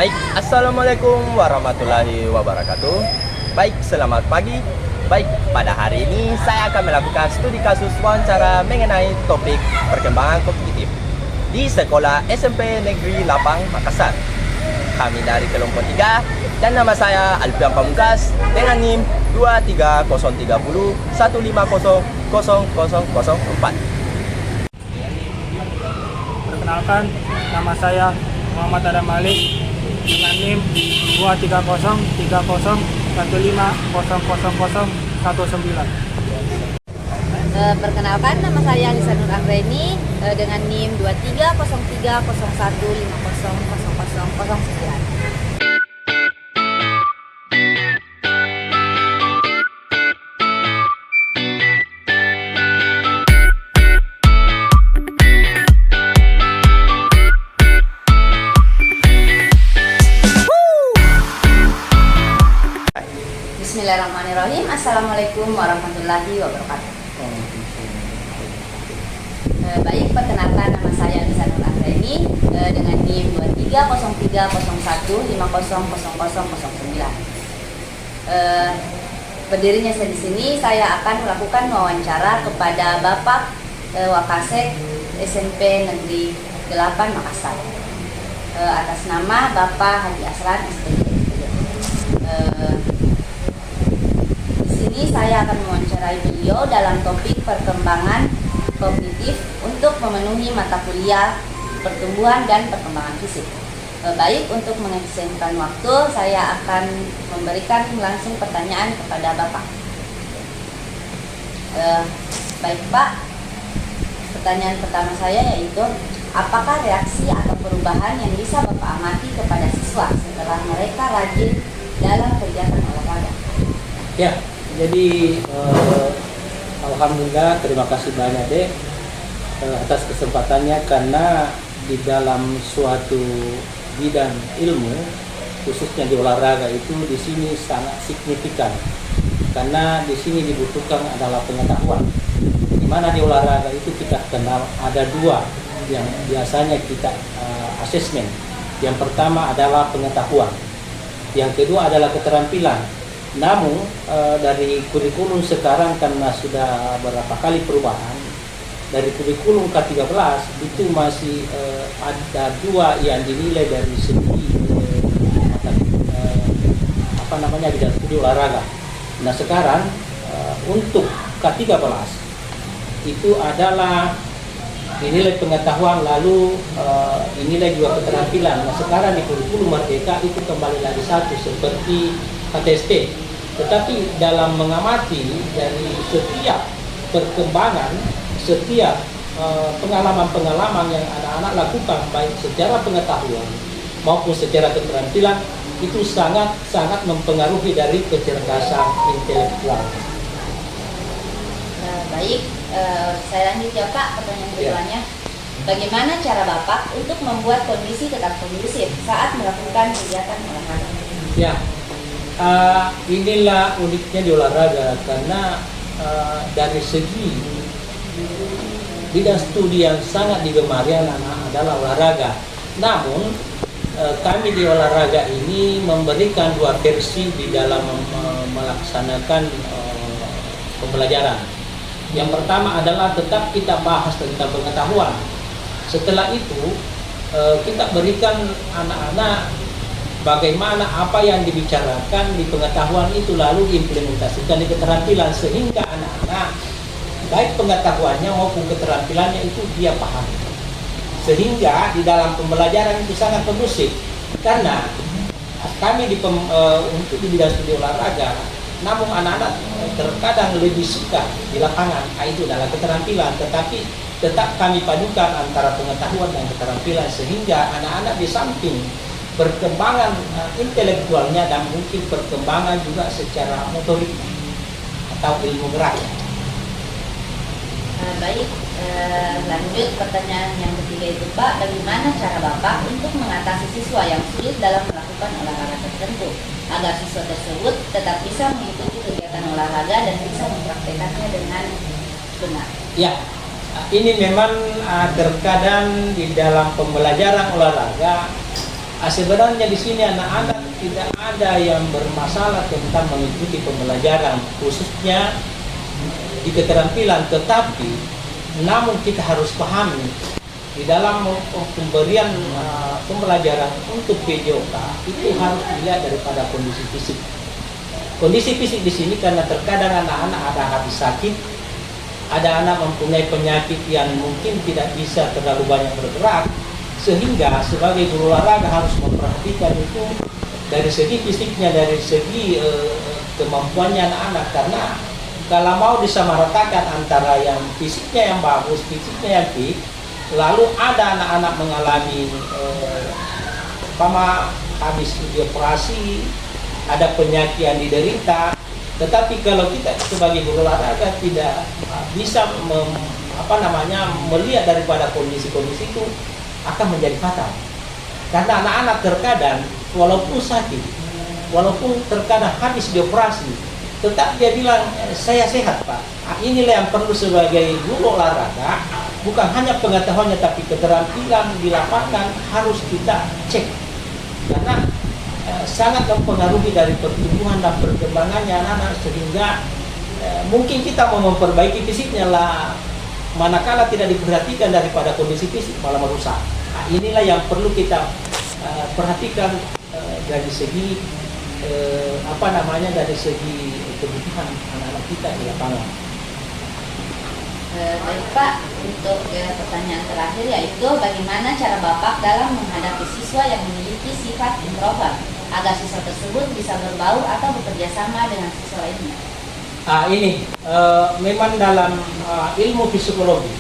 Baik, Assalamualaikum warahmatullahi wabarakatuh. Baik, selamat pagi. Baik, pada hari ini saya akan melakukan studi kasus wawancara mengenai topik perkembangan kognitif di Sekolah SMP Negeri Lapang, Makassar. Kami dari kelompok 3 dan nama saya Alfian Pamungkas dengan NIM 23030150004. Perkenalkan, nama saya Muhammad Adam Malik dengan NIM 23015001009. Perkenalkan, nama saya Alisa Nur Anggreni dengan NIM 230301500009. Bismillahirrahmanirrahim. Assalamualaikum warahmatullahi wabarakatuh. Baik, perkenalkan, nama saya Alisa Nur Anggreni dengan NIM 230301500009. Berdirinya saya di sini, saya akan melakukan wawancara kepada Bapak Wakasek SMP Negeri 8 Makassar atas nama Bapak Haji Aslan SPG. Di sini saya akan mewawancarai beliau dalam topik perkembangan kognitif untuk memenuhi mata kuliah pertumbuhan dan perkembangan fisik. Baik, untuk mengefisienkan waktu, saya akan memberikan langsung pertanyaan kepada Bapak. Baik Pak, pertanyaan pertama saya yaitu, apakah reaksi atau perubahan yang bisa Bapak amati kepada siswa setelah mereka rajin dalam kegiatan olahraga? Ya, jadi alhamdulillah, terima kasih banyak Dek atas kesempatannya, karena di dalam suatu bidang ilmu khususnya di olahraga itu di sini sangat signifikan, karena di sini dibutuhkan adalah pengetahuan. Di mana di olahraga itu kita kenal ada dua yang biasanya kita asesmen. Yang pertama adalah pengetahuan, yang kedua adalah keterampilan. Namun dari kurikulum sekarang, karena sudah beberapa kali perubahan, dari kurikulum K13 itu masih ada dua yang dinilai dari segi bidang studi olahraga. Nah sekarang untuk K13 itu adalah dinilai pengetahuan, lalu dinilai juga keterampilan. Nah sekarang di kurikulum Merdeka itu kembali lagi satu seperti KTST. Tetapi dalam mengamati dari setiap perkembangan, setiap pengalaman-pengalaman yang anak-anak lakukan, baik secara pengetahuan maupun secara keterampilan, itu sangat mempengaruhi dari kecerdasan intelektual. Baik, saya lanjut ya Pak, pertanyaan keduanya. Bagaimana cara Bapak untuk membuat kondisi tetap kondusif saat melakukan kegiatan olahraga? Ya, inilah uniknya di olahraga, karena dari segi bidang studi yang sangat digemari anak-anak adalah olahraga. Namun kami di olahraga ini memberikan dua versi di dalam melaksanakan pembelajaran. Yang pertama adalah tetap kita bahas tentang pengetahuan. Setelah itu kita berikan anak-anak bagaimana apa yang dibicarakan di pengetahuan itu lalu diimplementasikan di keterampilan, sehingga anak-anak baik pengetahuannya maupun keterampilannya itu dia paham, sehingga di dalam pembelajaran itu sangat kondusif. Karena kami untuk di bidang studi olahraga, namun anak-anak terkadang lebih suka di lapangan, itu adalah keterampilan, tetapi tetap kami padukan antara pengetahuan dan keterampilan, sehingga anak-anak di samping perkembangan intelektualnya dan mungkin perkembangan juga secara motorik atau ilmu gerak. Baik, lanjut pertanyaan yang ketiga itu Pak, bagaimana cara Bapak untuk mengatasi siswa yang sulit dalam melakukan olahraga tertentu agar siswa tersebut tetap bisa mengikuti kegiatan olahraga dan bisa mempraktekannya dengan benar? Ya, ini memang terkadang di dalam pembelajaran olahraga Sebenarnya di sini anak-anak tidak ada yang bermasalah tentang mengikuti pembelajaran, khususnya di keterampilan, tetapi namun kita harus pahami di dalam pemberian pembelajaran untuk PJOK itu harus dilihat daripada kondisi fisik. Kondisi fisik di sini karena terkadang anak-anak ada habis sakit, ada anak mempunyai penyakit yang mungkin tidak bisa terlalu banyak bergerak, sehingga sebagai guru olahraga harus memperhatikan itu dari segi fisiknya, dari segi kemampuannya anak-anak. Karena kalau mau disamaratakan antara yang fisiknya yang bagus, fisiknya yang fit, lalu ada anak-anak mengalami habis dioperasi, ada penyakit yang diderita, tetapi kalau kita sebagai guru olahraga tidak bisa melihat daripada kondisi-kondisi itu, akan menjadi fatal. Karena anak-anak terkadang walaupun sakit, walaupun terkadang habis dioperasi, tetap dia bilang, saya sehat Pak. Inilah yang perlu sebagai guru olahraga, bukan hanya pengetahuannya tapi keterampilan di lapangan harus kita cek. Karena sangat mempengaruhi dari pertumbuhan dan perkembangannya anak-anak, sehingga mungkin kita mau memperbaiki fisiknya lah, manakala tidak diperhatikan daripada kondisi fisik malah merusak. Nah, inilah yang perlu kita perhatikan dari segi dari segi kebutuhan anak-anak kita di lapangan. Baik Pak, untuk pertanyaan terakhir yaitu bagaimana cara Bapak dalam menghadapi siswa yang memiliki sifat introvert agar siswa tersebut bisa berbaur atau bekerja sama dengan siswa lainnya? Memang dalam ilmu psikologi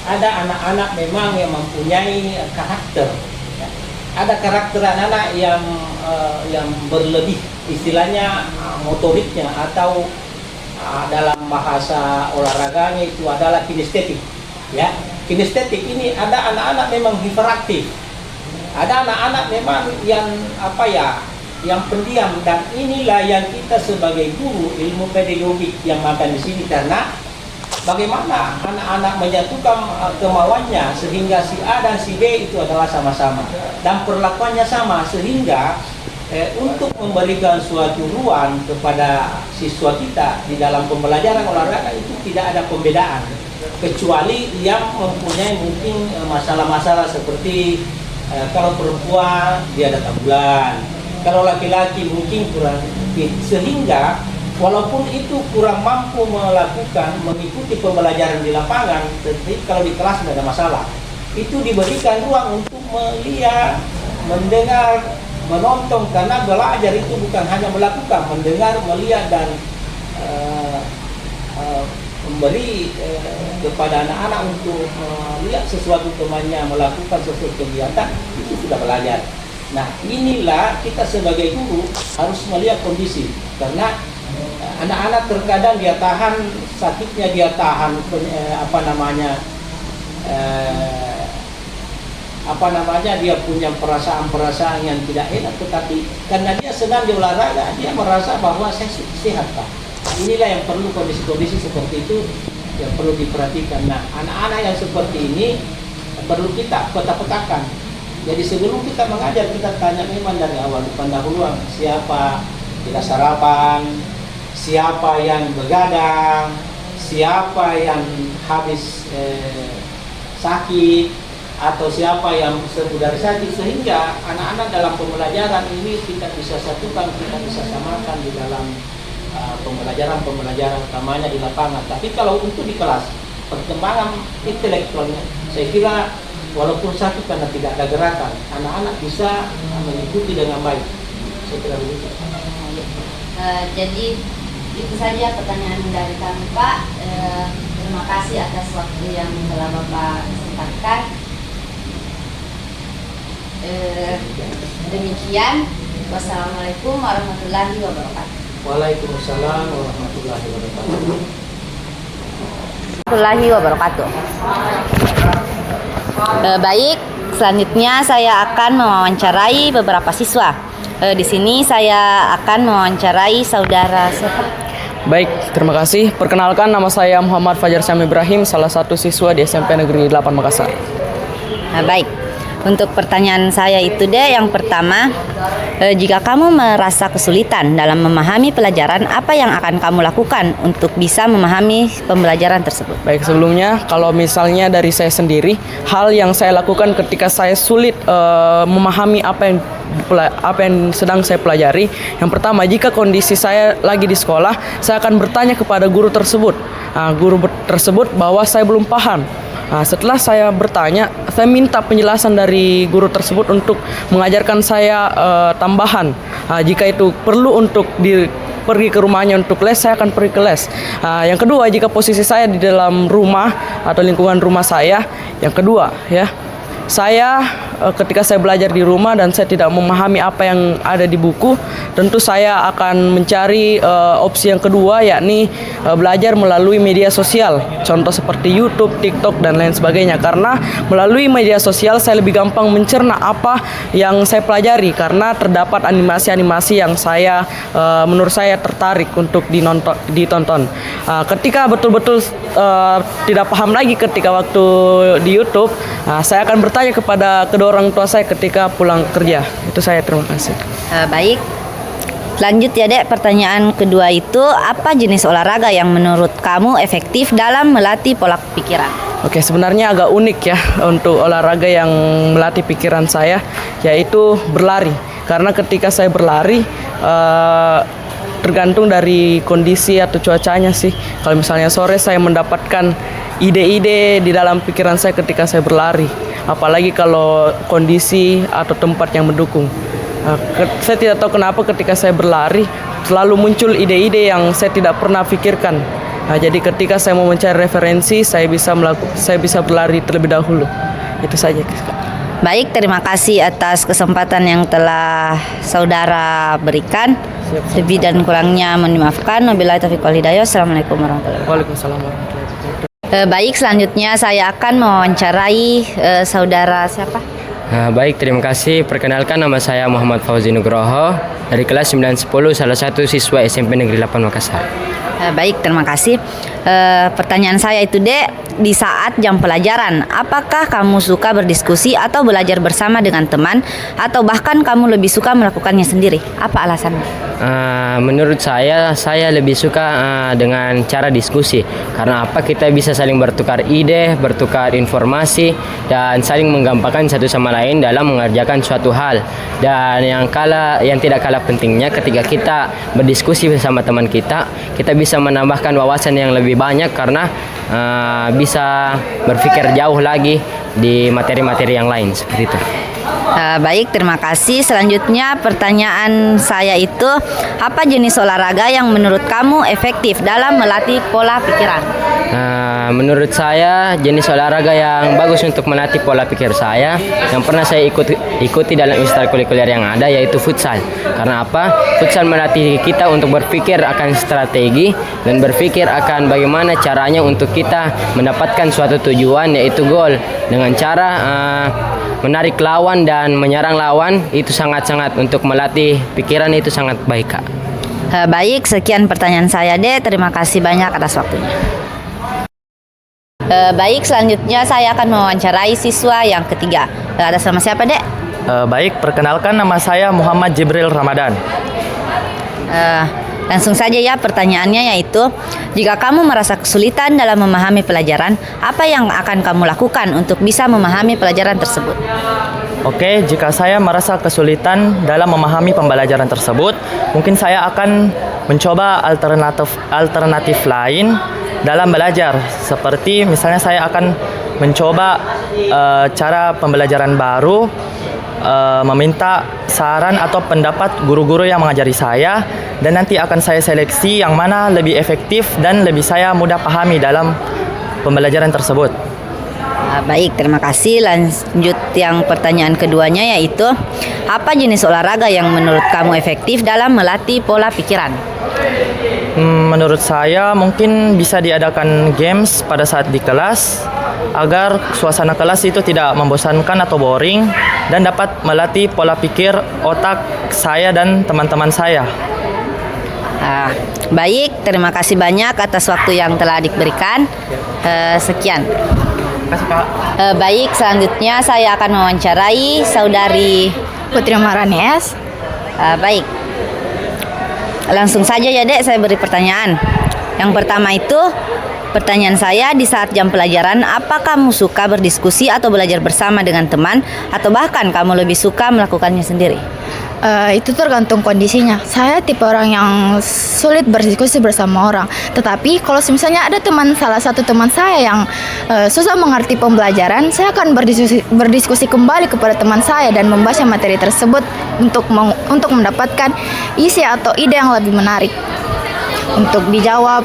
ada anak-anak memang yang mempunyai karakter. Ada karakter anak-anak yang berlebih, istilahnya motoriknya, atau dalam bahasa olahraganya itu adalah kinestetik. Ya, kinestetik ini ada anak-anak memang hiperaktif. Ada anak-anak memang yang yang pendiam, dan inilah yang kita sebagai guru ilmu pedagogik yang makan di sini, karena bagaimana anak-anak menyatukan kemauannya sehingga si A dan si B itu adalah sama-sama dan perlakuannya sama, sehingga untuk memberikan suatu ruang kepada siswa kita di dalam pembelajaran olahraga itu tidak ada pembedaan, kecuali yang mempunyai mungkin masalah-masalah seperti kalau perempuan dia datang bulan, kalau laki-laki mungkin kurang fit, sehingga walaupun itu kurang mampu mengikuti pembelajaran di lapangan, tetapi kalau di kelas tidak ada masalah, itu diberikan ruang untuk melihat, mendengar, menonton, karena belajar itu bukan hanya melakukan, mendengar, melihat, dan memberi kepada anak-anak untuk melihat sesuatu temannya melakukan sesuatu kegiatan, itu sudah belajar. Nah, inilah kita sebagai guru harus melihat kondisi, karena anak-anak terkadang dia tahan sakitnya, dia tahan dia punya perasaan-perasaan yang tidak enak, tetapi karena dia sedang di olahraga, dia merasa bahwa saya sehat Pak. Inilah yang perlu, kondisi-kondisi seperti itu yang perlu diperhatikan. Nah, anak-anak yang seperti ini perlu kita peta-petakan. Jadi sebelum kita mengajar, kita tanya memang dari awal, pendahuluan siapa tidak sarapan, siapa yang begadang, siapa yang habis sakit, atau siapa yang sembuh dari sakit, sehingga anak-anak dalam pembelajaran ini kita bisa satukan, kita bisa samakan di dalam pembelajaran utamanya di lapangan. Tapi kalau untuk di kelas, perkembangan intelektualnya, saya kira walaupun satu karena tidak ada gerakan, anak-anak bisa mengikuti dengan baik. Saya kira begitu. Jadi itu saja pertanyaan dari kami Pak. Terima kasih atas waktu yang telah Bapak sempatkan. Demikian, wassalamualaikum warahmatullahi wabarakatuh. Waalaikumsalam warahmatullahi wabarakatuh. Baik, selanjutnya saya akan mewawancarai beberapa siswa. Di sini saya akan mewawancarai saudara siapa? Baik, terima kasih. Perkenalkan, nama saya Muhammad Fajar Syam Ibrahim, salah satu siswa di SMP Negeri 8 Makassar. Baik, Untuk pertanyaan saya itu deh, yang pertama, jika kamu merasa kesulitan dalam memahami pelajaran, apa yang akan kamu lakukan untuk bisa memahami pembelajaran tersebut? Baik, sebelumnya kalau misalnya dari saya sendiri, hal yang saya lakukan ketika saya sulit memahami apa yang sedang saya pelajari, yang pertama, jika kondisi saya lagi di sekolah, saya akan bertanya kepada guru tersebut. Guru tersebut bahwa saya belum paham. Setelah saya bertanya, saya minta penjelasan dari guru tersebut untuk mengajarkan saya tambahan. Jika itu perlu untuk pergi ke rumahnya untuk les, saya akan pergi ke les. Yang kedua, jika posisi saya di dalam rumah atau lingkungan rumah saya, yang kedua ya, saya ketika saya belajar di rumah dan saya tidak memahami apa yang ada di buku, tentu saya akan mencari opsi yang kedua, yakni belajar melalui media sosial. Contoh seperti YouTube, TikTok, dan lain sebagainya. Karena melalui media sosial saya lebih gampang mencerna apa yang saya pelajari, karena terdapat animasi-animasi yang menurut saya tertarik untuk ditonton. Ketika betul-betul tidak paham lagi ketika waktu di YouTube, saya akan bertanya kepada kedua orang tua saya ketika pulang kerja. Itu saya, terima kasih. Baik. Lanjut ya Dek, pertanyaan kedua itu, apa jenis olahraga yang menurut kamu efektif dalam melatih pola pikiran? Oke, sebenarnya agak unik ya untuk olahraga yang melatih pikiran saya, yaitu berlari. Karena ketika saya berlari, tergantung dari kondisi atau cuacanya sih. Kalau misalnya sore, saya mendapatkan ide-ide di dalam pikiran saya ketika saya berlari. Apalagi kalau kondisi atau tempat yang mendukung. Saya tidak tahu kenapa ketika saya berlari selalu muncul ide-ide yang saya tidak pernah pikirkan. Jadi ketika saya mau mencari referensi, saya bisa berlari terlebih dahulu. Itu saja. Baik, terima kasih atas kesempatan yang telah saudara berikan. Lebih dan kurangnya mohon dimaafkan. Wabillahi taufiq wal hidayah. Assalamualaikum warahmatullahi wabarakatuh. Waalaikumsalam warahmatullahi wabarakatuh. Baik, selanjutnya saya akan mewawancarai saudara siapa? Baik, terima kasih. Perkenalkan, nama saya Muhammad Fauzi Nugroho dari kelas 910, salah satu siswa SMP Negeri 8 Makassar. Baik, terima kasih. Pertanyaan saya itu Dek, di saat jam pelajaran, apakah kamu suka berdiskusi atau belajar bersama dengan teman, atau bahkan kamu lebih suka melakukannya sendiri? Apa alasannya? Menurut saya lebih suka dengan cara diskusi. Karena apa? Kita bisa saling bertukar ide, bertukar informasi, dan saling menggampangkan satu sama lain dalam mengerjakan suatu hal. Dan yang tidak kalah pentingnya, ketika kita berdiskusi bersama teman kita bisa menambahkan wawasan yang lebih banyak, karena bisa berpikir jauh lagi di materi-materi yang lain seperti itu. Baik, terima kasih. Selanjutnya pertanyaan saya itu, apa jenis olahraga yang menurut kamu efektif dalam melatih pola pikiran? Menurut saya jenis olahraga yang bagus untuk melatih pola pikir saya, yang pernah saya ikuti dalam ekstrakurikuler yang ada, yaitu futsal. Karena apa? Futsal melatih kita untuk berpikir akan strategi dan berpikir akan bagaimana caranya untuk kita mendapatkan suatu tujuan, yaitu gol, dengan cara menarik lawan dan menyerang lawan. Itu sangat-sangat untuk melatih pikiran, itu sangat baik, Kak. Baik, sekian pertanyaan saya Dek. Terima kasih banyak atas waktunya. Baik, selanjutnya saya akan mewawancarai siswa yang ketiga. Atas nama siapa Dek? Baik, perkenalkan, nama saya Muhammad Jibril Ramadan. Langsung saja ya, pertanyaannya yaitu, jika kamu merasa kesulitan dalam memahami pelajaran, apa yang akan kamu lakukan untuk bisa memahami pelajaran tersebut? Oke, jika saya merasa kesulitan dalam memahami pembelajaran tersebut, mungkin saya akan mencoba alternatif lain dalam belajar. Seperti misalnya saya akan mencoba cara pembelajaran baru, meminta saran atau pendapat guru-guru yang mengajari saya, dan nanti akan saya seleksi yang mana lebih efektif dan lebih saya mudah pahami dalam pembelajaran tersebut. Baik, terima kasih. Lanjut yang pertanyaan keduanya yaitu, apa jenis olahraga yang menurut kamu efektif dalam melatih pola pikiran? Menurut saya mungkin bisa diadakan games pada saat di kelas, agar suasana kelas itu tidak membosankan atau boring, dan dapat melatih pola pikir otak saya dan teman-teman saya. Baik, terima kasih banyak atas waktu yang telah diberikan. Sekian. kasih Kak. Baik, selanjutnya saya akan mewawancarai saudari Putri Maranes. Baik. Langsung saja ya Dek, saya beri pertanyaan. Yang pertama itu, pertanyaan saya di saat jam pelajaran, apa kamu suka berdiskusi atau belajar bersama dengan teman, atau bahkan kamu lebih suka melakukannya sendiri? Itu tergantung kondisinya. Saya tipe orang yang sulit berdiskusi bersama orang. Tetapi kalau misalnya ada salah satu teman saya yang susah mengerti pembelajaran, saya akan berdiskusi kembali kepada teman saya dan membaca materi tersebut untuk mendapatkan isi atau ide yang lebih menarik untuk dijawab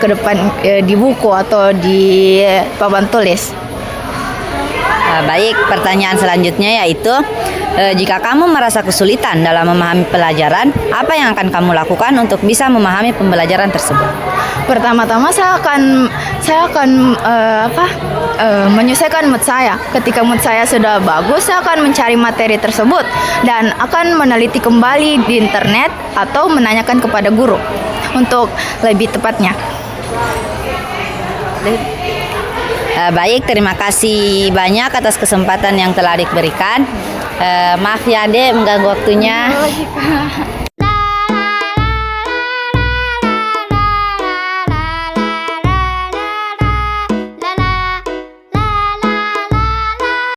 ke depan di buku atau di papan tulis. Baik, pertanyaan selanjutnya yaitu jika kamu merasa kesulitan dalam memahami pelajaran, apa yang akan kamu lakukan untuk bisa memahami pembelajaran tersebut? Pertama-tama saya akan menyesuaikan mood saya. Ketika mood saya sudah bagus, saya akan mencari materi tersebut dan akan meneliti kembali di internet atau menanyakan kepada guru untuk lebih tepatnya. Baik, terima kasih banyak atas kesempatan yang telah diberikan. Maaf ya Dek, mengganggu waktunya.